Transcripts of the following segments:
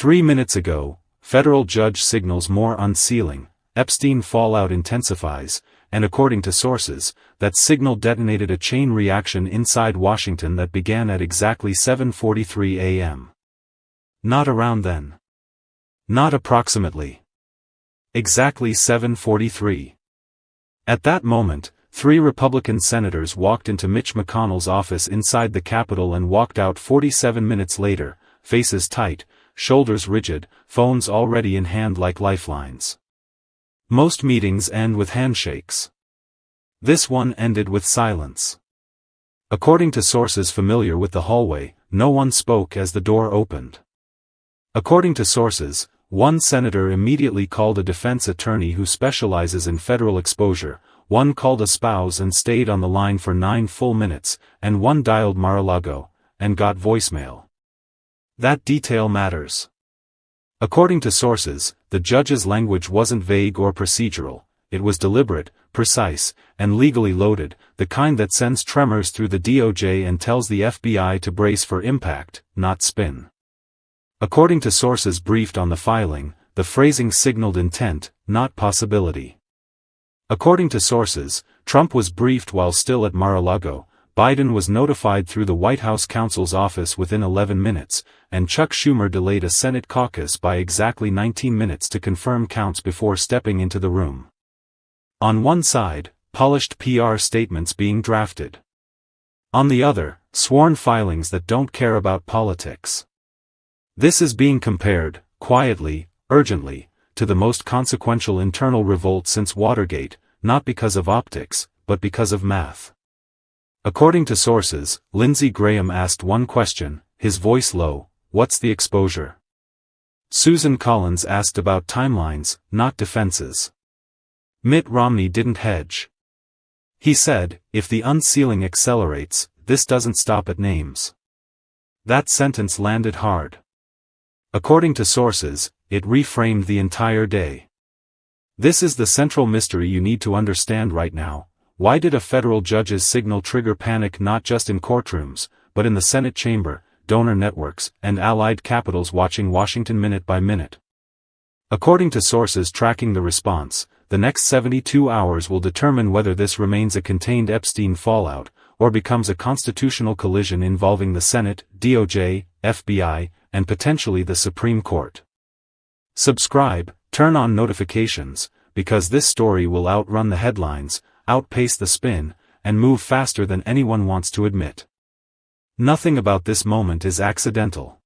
3 minutes ago, federal judge signals more unsealing, Epstein fallout intensifies, and according to sources, that signal detonated a chain reaction inside Washington that began at exactly 7:43 a.m. Not around then. Not approximately. Exactly 7:43. At that moment, 3 Republican senators walked into Mitch McConnell's office inside the Capitol and walked out 47 minutes later, faces tight, shoulders rigid, phones already in hand like lifelines. Most meetings end with handshakes. This one ended with silence. According to sources familiar with the hallway, no one spoke as the door opened. According to sources, one senator immediately called a defense attorney who specializes in federal exposure, one called a spouse and stayed on the line for 9 full minutes, and one dialed Mar-a-Lago, and got voicemail. That detail matters. According to sources, the judge's language wasn't vague or procedural, it was deliberate, precise, and legally loaded, the kind that sends tremors through the DOJ and tells the FBI to brace for impact, not spin. According to sources briefed on the filing, the phrasing signaled intent, not possibility. According to sources, Trump was briefed while still at Mar-a-Lago, Biden was notified through the White House counsel's office within 11 minutes, and Chuck Schumer delayed a Senate caucus by exactly 19 minutes to confirm counts before stepping into the room. On one side, polished PR statements being drafted. On the other, sworn filings that don't care about politics. This is being compared, quietly, urgently, to the most consequential internal revolt since Watergate, not because of optics, but because of math. According to sources, Lindsey Graham asked one question, his voice low, "What's the exposure?" Susan Collins asked about timelines, not defenses. Mitt Romney didn't hedge. He said, "If the unsealing accelerates, this doesn't stop at names." That sentence landed hard. According to sources, it reframed the entire day. This is the central mystery you need to understand right now. Why did a federal judge's signal trigger panic not just in courtrooms, but in the Senate chamber, donor networks, and allied capitals watching Washington minute by minute? According to sources tracking the response, the next 72 hours will determine whether this remains a contained Epstein fallout, or becomes a constitutional collision involving the Senate, DOJ, FBI, and potentially the Supreme Court. Subscribe, turn on notifications, because this story will outrun the headlines, outpace the spin, and move faster than anyone wants to admit. Nothing about this moment is accidental.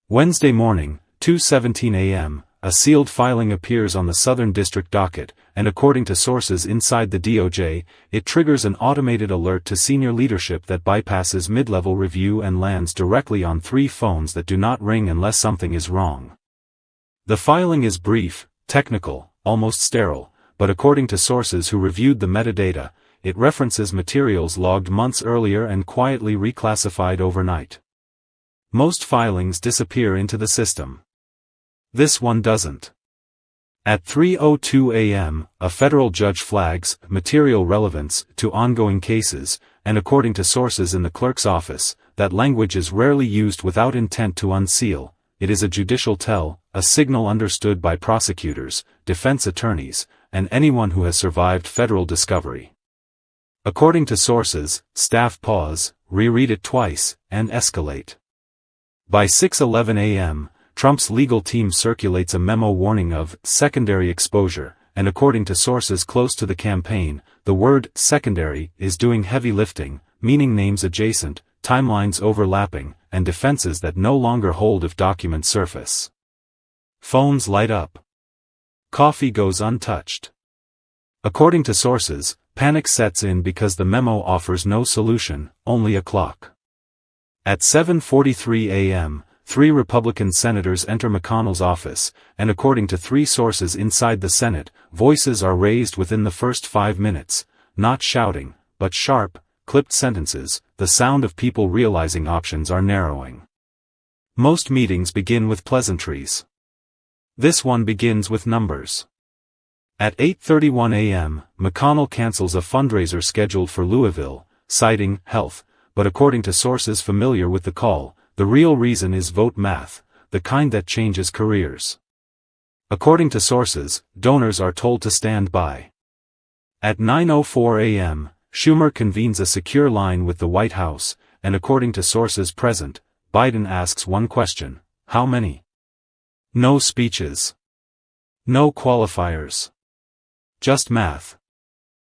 Wednesday morning, 2:17 a.m., a sealed filing appears on the Southern District docket, and according to sources inside the DOJ, it triggers an automated alert to senior leadership that bypasses mid-level review and lands directly on 3 phones that do not ring unless something is wrong. The filing is brief, technical, almost sterile, but according to sources who reviewed the metadata, it references materials logged months earlier and quietly reclassified overnight. Most filings disappear into the system. This one doesn't. At 3:02 a.m., a federal judge flags material relevance to ongoing cases, and according to sources in the clerk's office, that language is rarely used without intent to unseal. It is a judicial tell, a signal understood by prosecutors, defense attorneys, and anyone who has survived federal discovery. According to sources, staff pause, reread it twice, and escalate. By 6:11 a.m., Trump's legal team circulates a memo warning of secondary exposure, and according to sources close to the campaign, the word secondary is doing heavy lifting, meaning names adjacent, timelines overlapping, and defenses that no longer hold if documents surface. Phones light up. Coffee goes untouched. According to sources, panic sets in because the memo offers no solution, only a clock. At 7:43 a.m., 3 Republican senators enter McConnell's office, and according to 3 sources inside the Senate, voices are raised within the first 5 minutes, not shouting, but sharp, clipped sentences, the sound of people realizing options are narrowing. Most meetings begin with pleasantries. This one begins with numbers. At 8:31 a.m., McConnell cancels a fundraiser scheduled for Louisville, citing health, but according to sources familiar with the call, the real reason is vote math. the kind that changes careers. According to sources, donors are told to stand by. At 9:04 a.m., Schumer convenes a secure line with the White House, and according to sources present, Biden asks one question: how many? No speeches. No qualifiers. Just math.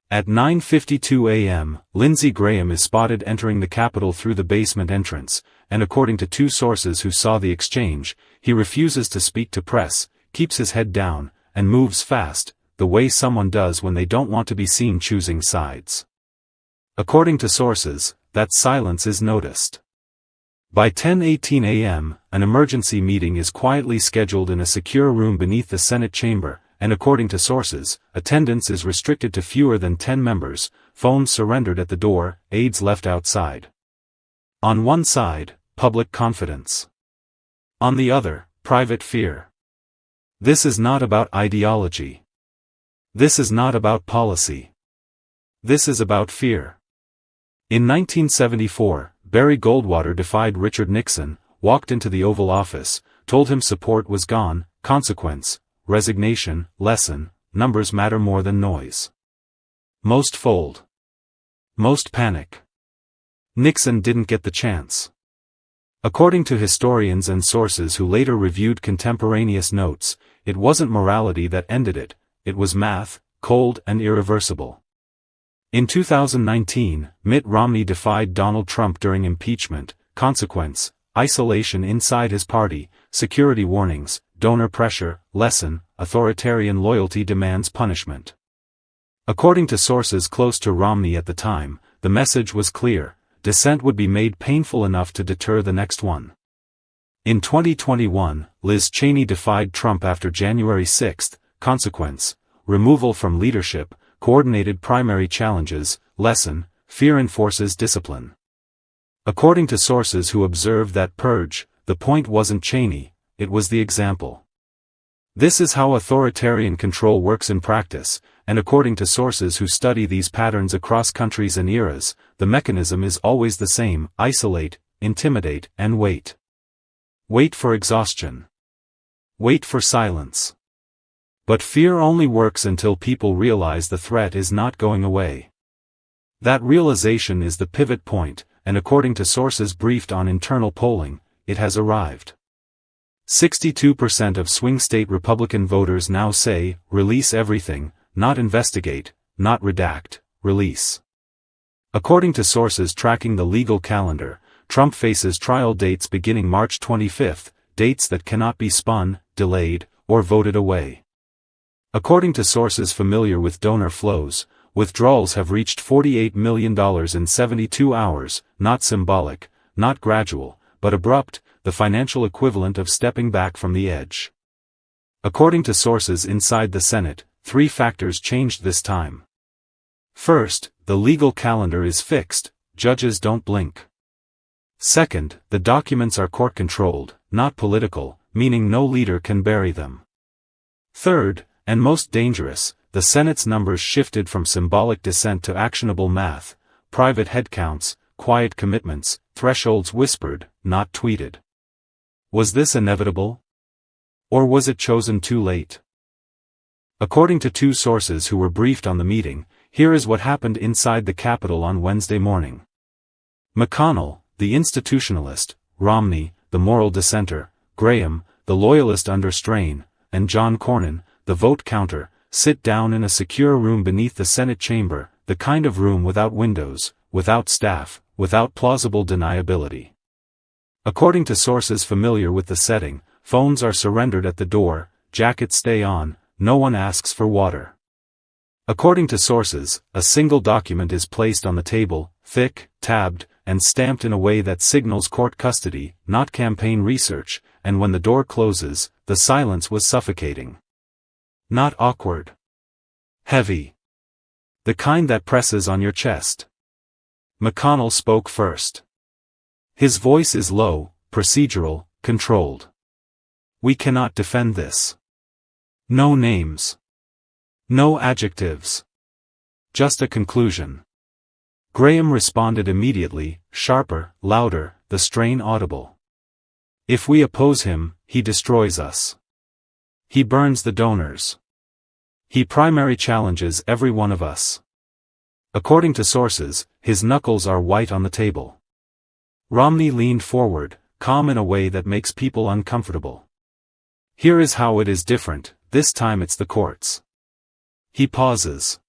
At 9:52 a.m., Lindsey Graham is spotted entering the Capitol through the basement entrance, and according to two sources who saw the exchange, he refuses to speak to press, keeps his head down, and moves fast, the way someone does when they don't want to be seen choosing sides. According to sources, that silence is noticed. By 10:18 a.m., an emergency meeting is quietly scheduled in a secure room beneath the Senate chamber, and according to sources, attendance is restricted to fewer than 10 members, phones surrendered at the door, aides left outside. On one side, public confidence. On the other, private fear. This is not about ideology. This is not about policy. This is about fear. In 1974, Barry Goldwater defied Richard Nixon, walked into the Oval Office, told him support was gone, consequence, resignation, lesson, numbers matter more than noise. Most fold. Most panic. Nixon didn't get the chance. According to historians and sources who later reviewed contemporaneous notes, it wasn't morality that ended it, it was math, cold and irreversible. In 2019, Mitt Romney defied Donald Trump during impeachment, consequence, isolation inside his party, security warnings, donor pressure, lesson, authoritarian loyalty demands punishment. According to sources close to Romney at the time, the message was clear: dissent would be made painful enough to deter the next one. In 2021, Liz Cheney defied Trump after January 6, consequence, removal from leadership, coordinated primary challenges, lesson, fear enforces discipline. According to sources who observed that purge, the point wasn't Cheney, it was the example. This is how authoritarian control works in practice, and according to sources who study these patterns across countries and eras, the mechanism is always the same: isolate, intimidate, and wait. Wait for exhaustion. Wait for silence. But fear only works until people realize the threat is not going away. That realization is the pivot point, and according to sources briefed on internal polling, it has arrived. 62% of swing state Republican voters now say, release everything, not investigate, not redact, release. According to sources tracking the legal calendar, Trump faces trial dates beginning March 25, dates that cannot be spun, delayed, or voted away. According to sources familiar with donor flows, withdrawals have reached $48 million in 72 hours, not symbolic, not gradual, but abrupt, the financial equivalent of stepping back from the edge. According to sources inside the Senate, 3 factors changed this time. First, the legal calendar is fixed, judges don't blink. Second, the documents are court-controlled, not political, meaning no leader can bury them. Third, and most dangerous, the Senate's numbers shifted from symbolic dissent to actionable math, private headcounts, quiet commitments, thresholds whispered, not tweeted. Was this inevitable? Or was it chosen too late? According to 2 sources who were briefed on the meeting, here is what happened inside the Capitol on Wednesday morning. McConnell, the institutionalist, Romney, the moral dissenter, Graham, the loyalist under strain, and John Cornyn, the vote counter, sit down in a secure room beneath the Senate chamber, the kind of room without windows, without staff, without plausible deniability. According to sources familiar with the setting, phones are surrendered at the door, jackets stay on, no one asks for water. According to sources, a single document is placed on the table, thick, tabbed, and stamped in a way that signals court custody, not campaign research, and when the door closes, the silence was suffocating. Not awkward. Heavy. The kind that presses on your chest. McConnell spoke first. His voice is low, procedural, controlled. We cannot defend this. No names. No adjectives. Just a conclusion. Graham responded immediately, sharper, louder, the strain audible. If we oppose him, he destroys us. He burns the donors. He primary challenges every one of us. According to sources, his knuckles are white on the table. Romney leaned forward, calm in a way that makes people uncomfortable. Here is how it is different, this time it's the courts. He pauses.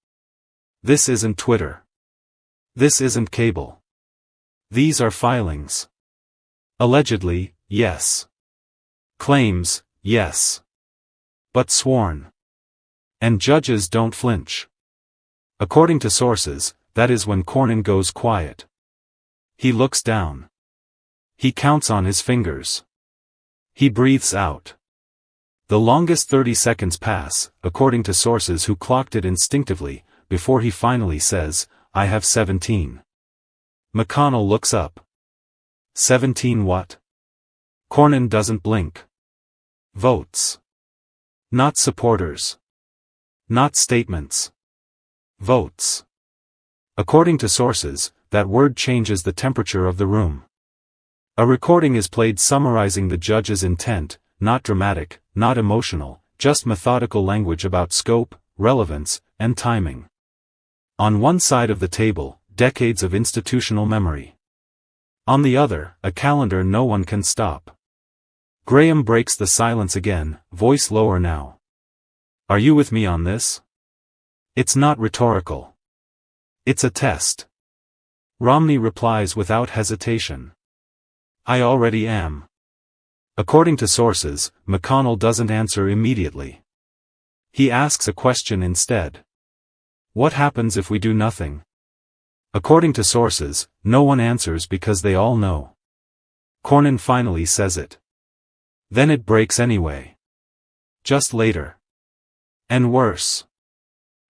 This isn't Twitter. This isn't cable. These are filings. Allegedly, yes. Claims, yes. But sworn. And judges don't flinch. According to sources, that is when Cornyn goes quiet. He looks down. He counts on his fingers. He breathes out. The longest 30 seconds pass, according to sources who clocked it instinctively, before he finally says, I have 17. McConnell looks up. 17 what? Cornyn doesn't blink. Votes. Not supporters. Not statements. Votes. According to sources, that word changes the temperature of the room. A recording is played summarizing the judge's intent, not dramatic, not emotional, just methodical language about scope, relevance, and timing. On one side of the table, decades of institutional memory. On the other, a calendar no one can stop. Graham breaks the silence again, voice lower now. Are you with me on this? It's not rhetorical. It's a test. Romney replies without hesitation. I already am. According to sources, McConnell doesn't answer immediately. He asks a question instead. What happens if we do nothing? According to sources, no one answers because they all know. Cornyn finally says it. Then it breaks anyway. Just later. And worse.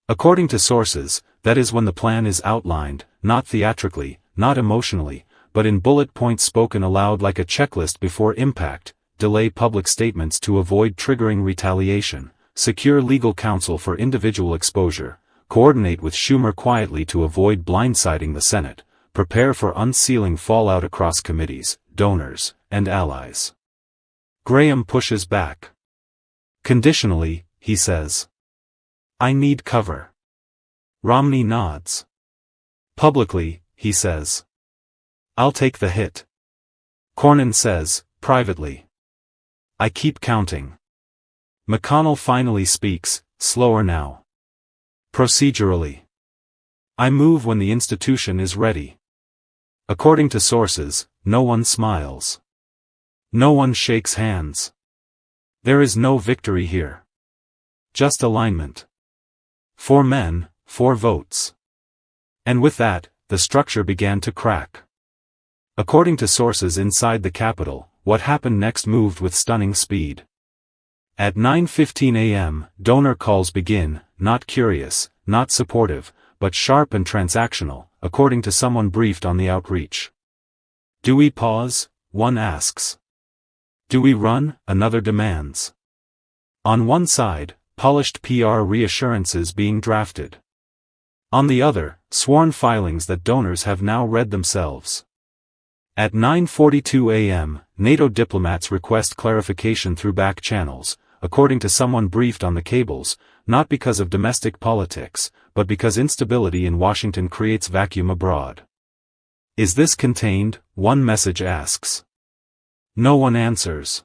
According to sources, that is when the plan is outlined, not theatrically, not emotionally, but in bullet points spoken aloud like a checklist before impact, delay public statements to avoid triggering retaliation, secure legal counsel for individual exposure, coordinate with Schumer quietly to avoid blindsiding the Senate, prepare for unsealing fallout across committees, donors, and allies. Graham pushes back. Conditionally, he says. I need cover. Romney nods. Publicly, he says. I'll take the hit. Cornyn says, privately. I keep counting. McConnell finally speaks, slower now. Procedurally. I move when the institution is ready. According to sources, no one smiles. No one shakes hands. There is no victory here. Just alignment. 4 men, 4 votes. And with that, the structure began to crack. According to sources inside the Capitol, what happened next moved with stunning speed. At 9:15 a.m., donor calls begin, not curious, not supportive, but sharp and transactional, according to someone briefed on the outreach. Do we pause? One asks. Do we run? Another demands. On one side, polished PR reassurances being drafted. On the other, sworn filings that donors have now read themselves. At 9:42 a.m., NATO diplomats request clarification through back channels, according to someone briefed on the cables, not because of domestic politics, but because instability in Washington creates vacuum abroad. Is this contained? One message asks. No one answers.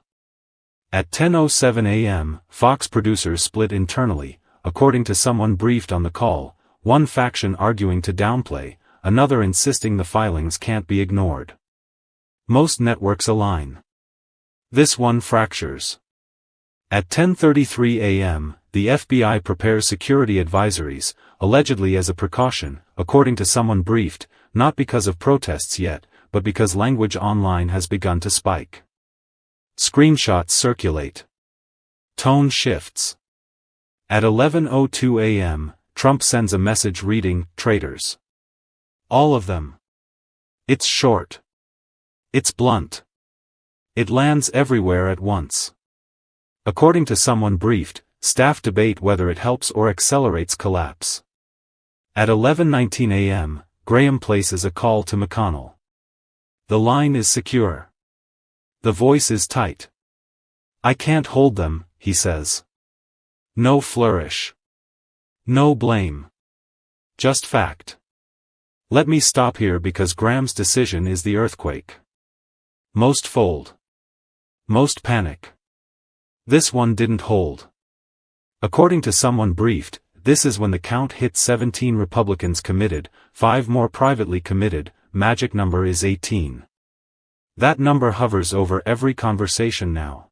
At 10:07 a.m., Fox producers split internally, according to someone briefed on the call, one faction arguing to downplay, another insisting the filings can't be ignored. Most networks align. This one fractures. At 10:33 a.m., the FBI prepares security advisories, allegedly as a precaution, according to someone briefed, not because of protests yet, but because language online has begun to spike. Screenshots circulate. Tone shifts. At 11:02 a.m., Trump sends a message reading, traitors. All of them. It's short. It's blunt. It lands everywhere at once. According to someone briefed, staff debate whether it helps or accelerates collapse. At 11:19 a.m., Graham places a call to McConnell. The line is secure. The voice is tight. I can't hold them, he says. No flourish. No blame. Just fact. Let me stop here because Graham's decision is the earthquake. Most fold. Most panic. This one didn't hold. According to someone briefed, this is when the count hit 17 Republicans committed, 5 more privately committed, magic number is 18. That number hovers over every conversation now.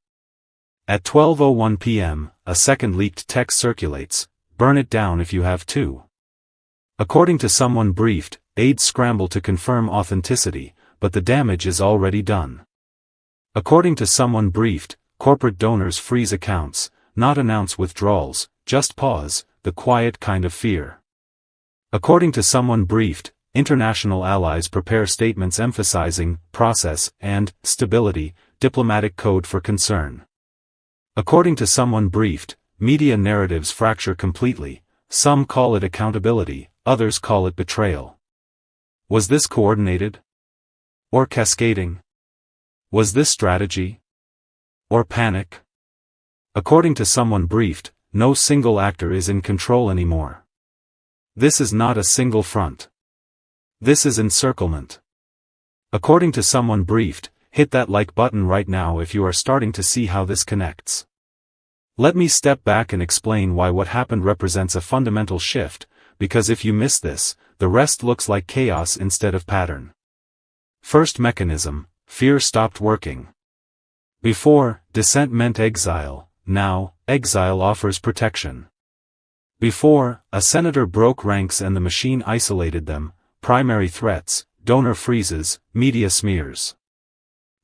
At 12:01 p.m., a second leaked text circulates, burn it down if you have to. According to someone briefed, aides scramble to confirm authenticity, but the damage is already done. According to someone briefed, corporate donors freeze accounts, not announce withdrawals, just pause, the quiet kind of fear. According to someone briefed, international allies prepare statements emphasizing process and stability, diplomatic code for concern. According to someone briefed, media narratives fracture completely, some call it accountability, others call it betrayal. Was this coordinated? Or cascading? Was this strategy? Or panic? According to someone briefed, no single actor is in control anymore. This is not a single front. This is encirclement. According to someone briefed, hit that like button right now if you are starting to see how this connects. Let me step back and explain why what happened represents a fundamental shift, because if you miss this, the rest looks like chaos instead of pattern. First mechanism, fear stopped working. Before, dissent meant exile, now, exile offers protection. Before, a senator broke ranks and the machine isolated them, primary threats, donor freezes, media smears.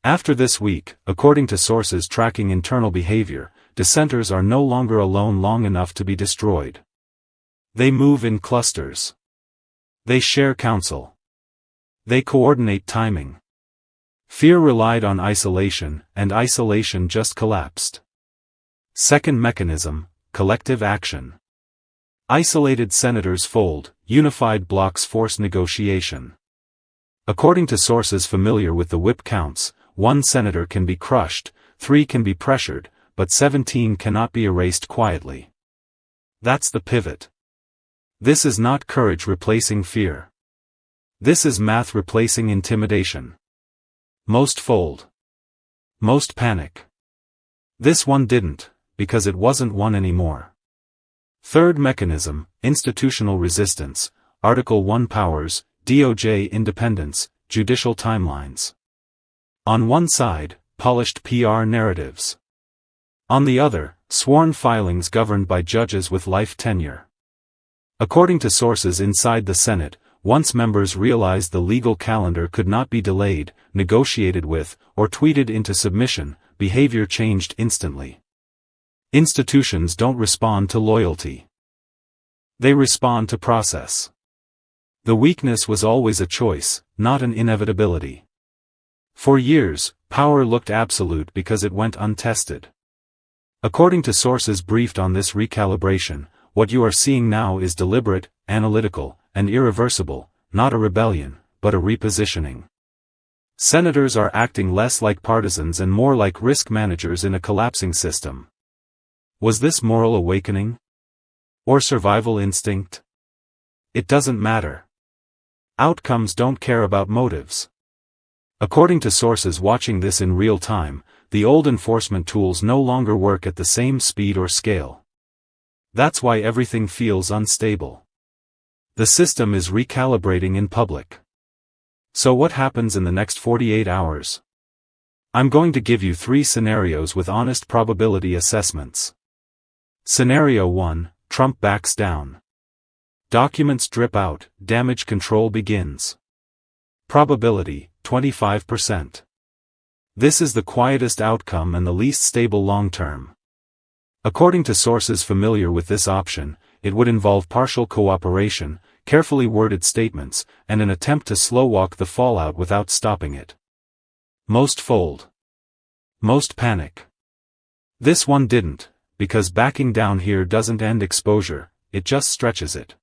After this week, according to sources tracking internal behavior, dissenters are no longer alone long enough to be destroyed. They move in clusters. They share counsel. They coordinate timing. Fear relied on isolation, and isolation just collapsed. Second mechanism, collective action. Isolated senators fold, unified blocs force negotiation. According to sources familiar with the whip counts, 1 senator can be crushed, 3 can be pressured, but 17 cannot be erased quietly. That's the pivot. This is not courage replacing fear. This is math replacing intimidation. Most fold. Most panic. This one didn't, because it wasn't one anymore. Third mechanism, institutional resistance, Article 1 powers, DOJ independence, judicial timelines. On one side, polished PR narratives. On the other, sworn filings governed by judges with life tenure. According to sources inside the Senate, once members realized the legal calendar could not be delayed, negotiated with, or tweeted into submission, behavior changed instantly. Institutions don't respond to loyalty. They respond to process. The weakness was always a choice, not an inevitability. For years, power looked absolute because it went untested. According to sources briefed on this recalibration, what you are seeing now is deliberate, analytical, and irreversible, not a rebellion, but a repositioning. Senators are acting less like partisans and more like risk managers in a collapsing system. Was this moral awakening? Or survival instinct? It doesn't matter. Outcomes don't care about motives. According to sources watching this in real time, the old enforcement tools no longer work at the same speed or scale. That's why everything feels unstable. The system is recalibrating in public. So what happens in the next 48 hours? I'm going to give you 3 scenarios with honest probability assessments. Scenario 1, Trump backs down. Documents drip out, damage control begins. Probability, 25%. This is the quietest outcome and the least stable long-term. According to sources familiar with this option, it would involve partial cooperation, carefully worded statements, and an attempt to slow-walk the fallout without stopping it. Most fold. Most panic. This one didn't, because backing down here doesn't end exposure, it just stretches it.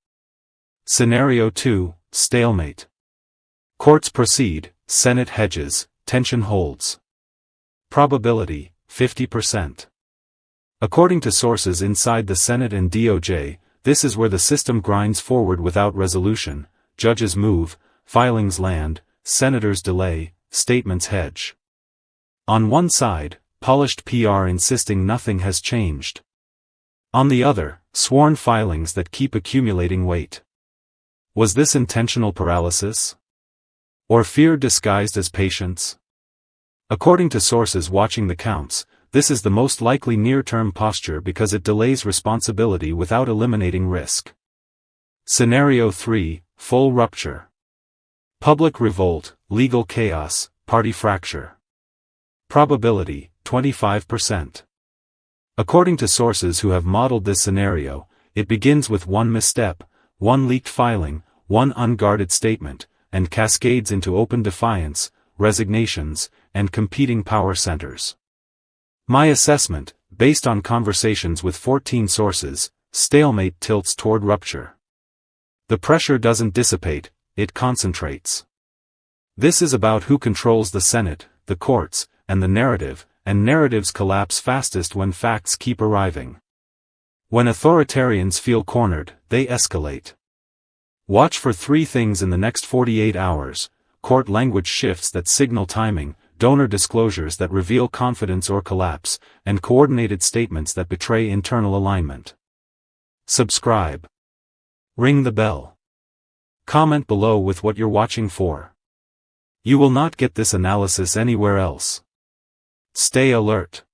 Scenario 2, stalemate. Courts proceed, Senate hedges, tension holds. Probability, 50%. According to sources inside the Senate and DOJ, this is where the system grinds forward without resolution. Judges move, filings land, senators delay, statements hedge. On one side, polished PR insisting nothing has changed. On the other, sworn filings that keep accumulating weight. Was this intentional paralysis? Or fear disguised as patience? According to sources watching the counts, this is the most likely near-term posture because it delays responsibility without eliminating risk. Scenario 3, full rupture. Public revolt, legal chaos, party fracture. Probability, 25%. According to sources who have modeled this scenario, it begins with one misstep, one leaked filing, one unguarded statement, and cascades into open defiance, resignations, and competing power centers. My assessment, based on conversations with 14 sources, stalemate tilts toward rupture. The pressure doesn't dissipate, it concentrates. This is about who controls the Senate, the courts, and the narrative, and narratives collapse fastest when facts keep arriving. When authoritarians feel cornered, they escalate. Watch for 3 things in the next 48 hours, court language shifts that signal timing, donor disclosures that reveal confidence or collapse, and coordinated statements that betray internal alignment. Subscribe. Ring the bell. Comment below with what you're watching for. You will not get this analysis anywhere else. Stay alert.